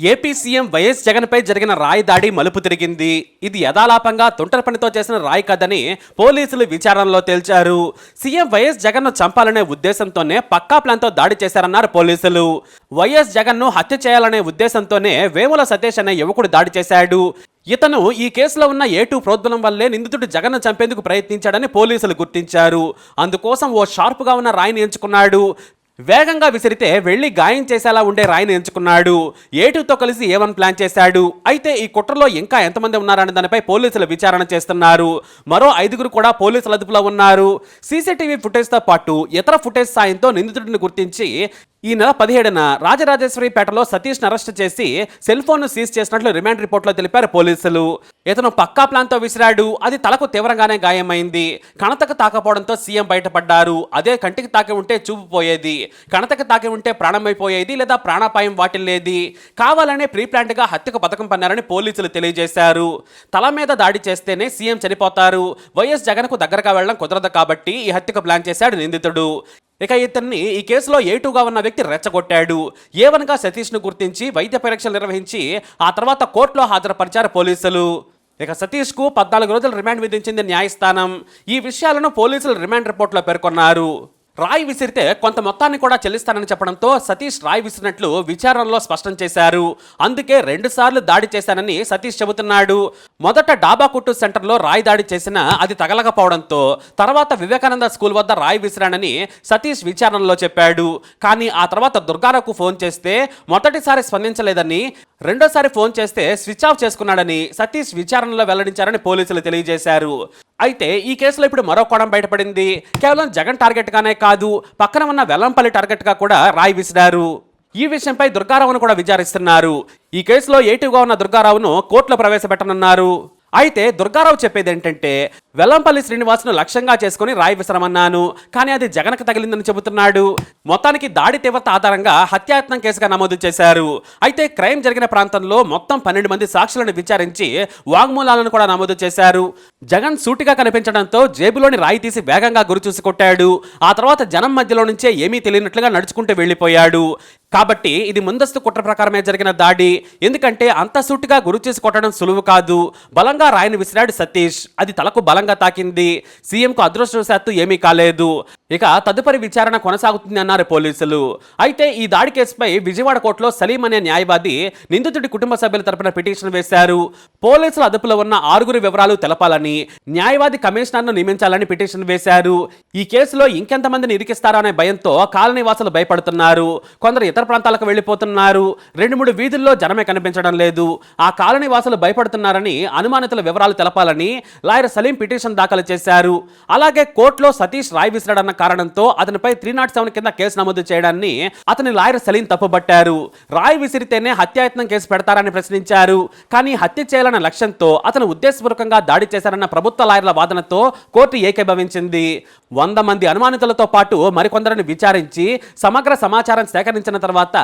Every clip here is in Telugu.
ఏపీ సీఎం వైఎస్ జగన్పై జరిగిన రాయి దాడి మలుపు తిరిగింది. ఇది యథాలాపంగా తుంటరి పనితో చేసిన రాయి కాదని పోలీసులు విచారణలో తేల్చారు. సీఎం వైఎస్ జగన్ను చంపాలనే ఉద్దేశంతోనే పక్కా ప్లాన్తో దాడి చేశారన్నారు పోలీసులు. వైఎస్ జగన్ను హత్య చేయాలనే ఉద్దేశంతోనే వేముల సతీష్ అనే యువకుడు దాడి చేశాడు. ఇతను ఈ కేసులో ఉన్న A2 ప్రోద్బలం వల్లే నిందితుడు జగన్ను చంపేందుకు ప్రయత్నించాడని పోలీసులు గుర్తించారు. అందుకోసం ఓ షార్ప్గా ఉన్న రాయిని ఎంచుకున్నాడు. వేగంగా విసిరితే వెళ్లి గాయం చేసేలా ఉండే రాయిని ఎంచుకున్నాడు. A2తో కలిసి A1 ప్లాన్ చేశాడు. అయితే ఈ కుట్రలో ఇంకా ఎంతమంది ఉన్నారనే దానిపై పోలీసులు విచారణ చేస్తున్నారు. మరో 5గురు కూడా పోలీసుల అదుపులో ఉన్నారు. సీసీటీవీ ఫుటేజ్తో పాటు ఇతర ఫుటేజ్ సాయంతో నిందితుడిని గుర్తించి ఈ నెల 17న రాజరాజేశ్వరిపేటలో సతీష్ను అరెస్ట్ చేసి సెల్ ఫోన్ను సీజ్ చేసినట్లు రిమాండ్ రిపోర్ట్లో తెలిపారు పోలీసులు. ఇతను పక్కా ప్లాన్తో విసిరాడు. అది తలకు తీవ్రంగానే గాయమైంది. కణతకు తాకపోవడంతో సీఎం బయటపడ్డారు. అదే కంటికి తాకి ఉంటే చూపు పోయేది, కణతకు తాకి ఉంటే ప్రాణమైపోయేది లేదా ప్రాణాపాయం వాటిల్లేది. కావాలనే ప్రీప్లాంట్గా హత్యకు పథకం పన్నారని పోలీసులు తెలియజేశారు. తల మీద దాడి చేస్తేనే సీఎం చనిపోతారు. వైఎస్ జగన్కు దగ్గరగా వెళ్లడం కుదరదు కాబట్టి ఈ హత్యకు ప్లాన్ చేశాడు నిందితుడు. ఇక ఇతన్ని ఈ కేసులో A2గా ఉన్న వ్యక్తి రెచ్చగొట్టాడు. A1గా సతీష్ను గుర్తించి వైద్య పరీక్షలు నిర్వహించి ఆ తర్వాత కోర్టులో హాజరుపరిచారు పోలీసులు. ఇక సతీష్కు 14 రోజులు రిమాండ్ విధించింది న్యాయస్థానం. ఈ విషయాలను పోలీసులు రిమాండ్ రిపోర్ట్లో పేర్కొన్నారు. రాయి విసిరితే కొంత మొత్తాన్ని కూడా చెల్లిస్తానని చెప్పడంతో సతీష్ రాయి విసిరినట్లు విచారణలో స్పష్టం చేశారు. అందుకే 2 సార్లు దాడి చేశానని సతీష్ చెబుతున్నాడు. మొదట డాబా కుట్టు సెంటర్లో రాయి దాడి చేసినా అది తగలకపోవడంతో తర్వాత వివేకానంద స్కూల్ వద్ద రాయి విసిరానని సతీష్ విచారణలో చెప్పాడు. కానీ ఆ తర్వాత దుర్గారావుకు ఫోన్ చేస్తే మొదటిసారి స్పందించలేదని, రెండోసారి ఫోన్ చేస్తే స్విచ్ ఆఫ్ చేసుకున్నాడని సతీష్ విచారణలో వెల్లడించారని పోలీసులు తెలియజేశారు. అయితే ఈ కేసులో ఇప్పుడు మరో కోణం బయటపడింది. కేవలం జగన్ టార్గెట్గానే కాదు, పక్కన ఉన్న వెల్లంపల్లి టార్గెట్గా కూడా రాయి విసిరారు. ఈ విషయంపై దుర్గారావును కూడా విచారిస్తున్నారు. ఈ కేసులో A2గా ఉన్న దుర్గారావును కోర్టులో ప్రవేశపెట్టనున్నారు. అయితే దుర్గారావు చెప్పేది ఏంటంటే, వెల్లంపల్లి శ్రీనివాస్ను లక్ష్యంగా చేసుకుని రాయి విసరమన్నాను, కానీ అది జగన్కు తగిలిందని చెబుతున్నాడు. మొత్తానికి దాడి తీవ్రత ఆధారంగా హత్యాయత్నం కేసుగా నమోదు చేశారు. అయితే క్రైమ్ జరిగిన ప్రాంతంలో మొత్తం 12 మంది సాక్షులను విచారించి వాంగ్మూలాలను కూడా నమోదు చేశారు. జగన్ సూటిగా కనిపించడంతో జేబులోని రాయి తీసి వేగంగా గురి చూసి కొట్టాడు. ఆ తర్వాత జనం మధ్యలో నుంచే ఏమీ తెలియనట్లుగా నడుచుకుంటూ వెళ్లిపోయాడు. కాబట్టి ఇది ముందస్తు కుట్ర ప్రకారమే జరిగిన దాడి. ఎందుకంటే అంత సూటిగా గురి చేసి కొట్టడం సులువు కాదు. బలంగా రాయిని విసిరాడు సతీష్. అది తలకు బలంగా తాకింది. సీఎంకు అదృష్టవశాత్తు ఏమీ కాలేదు. ఇక తదుపరి విచారణ కొనసాగుతుంది అన్నారు పోలీసులు. అయితే ఈ దాడి కేసుపై విజయవాడ కోర్టులో సలీం అనే న్యాయవాది నిందితుడి కుటుంబ సభ్యుల తరపున పిటిషన్ వేశారు. పోలీసుల అదుపులో ఉన్న 6గురి వివరాలు తెలపాలని, న్యాయవాది కమిషనర్ను నియమించాలని పిటిషన్ వేశారు. ఈ కేసులో ఇంకెంతమందిని ఇరికిస్తారో అనే భయంతో కాలనీవాసులు భయపడుతున్నారు. కొందరు ఇతర ప్రాంతాలకు వెళ్లిపోతున్నారు. 2-3 వీధుల్లో జనమే కనిపించడం లేదు. ఆ కాలనీవాసులు భయపడుతున్నారని, అనుమానితుల వివరాలు తెలపాలని లాయర్ సలీం పిటిషన్ దాఖలు చేశారు. అలాగే కోర్టులో సతీష్ రాయి విసిరాడన్న కారణంతో అతనిపై 307 కింద కేసు నమోదు చేయడాన్ని అతని లాయర్ సలీం తప్పుబట్టారు. రాయి విసిరితేనే హత్యాయత్నం కేసు పెడతారని ప్రశ్నించారు. కానీ హత్య చేయాలన్న లక్ష్యంతో అతను ఉద్దేశపూర్వకంగా దాడి చేశారన్న ప్రభుత్వ లాయర్ల వాదనతో కోర్టు ఏకీభవించింది. 100 మంది అనుమానితులతో పాటు మరికొందరిని విచారించి సమగ్ర సమాచారం సేకరించిన తర్వాత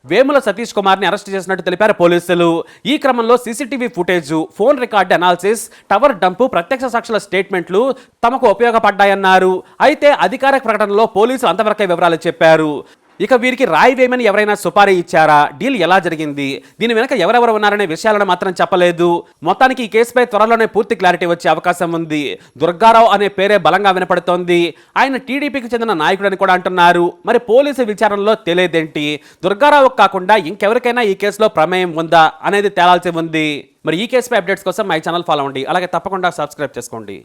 వేముల సతీష్ కుమార్ని అరెస్ట్ చేసినట్టు తెలిపారు పోలీసులు. ఈ క్రమంలో CCTV footage, phone record analysis, tower dump, ప్రత్యక్ష సాక్షుల స్టేట్మెంట్లు తమకు ఉపయోగపడ్డాయన్నారు. అయితే అధికారిక ప్రకటనలో పోలీసులు అంతవరకే వివరాలు చెప్పారు. ఇక వీరికి రాయి వేయమని ఎవరైనా సుపారీ ఇచ్చారా, డీల్ ఎలా జరిగింది, దీని వెనక ఎవరెవరు ఉన్నారనే విషయాలను మాత్రం చెప్పలేదు. మొత్తానికి ఈ కేసుపై త్వరలోనే పూర్తి క్లారిటీ వచ్చే అవకాశం ఉంది. దుర్గారావు అనే పేరే బలంగా వినపడుతోంది. ఆయన టీడీపీకి చెందిన నాయకుడని కూడా అంటున్నారు. మరి పోలీసు విచారణలో తెలియదేంటి, దుర్గారావు కాకుండా ఇంకెవరికైనా ఈ కేసులో ప్రమేయం ఉందా అనేది తేలాల్సి ఉంది. మరి ఈ కేసుపై అప్డేట్స్ కోసం మై ఛానల్ ఫాలో అవ్వండి. అలాగే తప్పకుండా సబ్స్క్రైబ్ చేసుకోండి.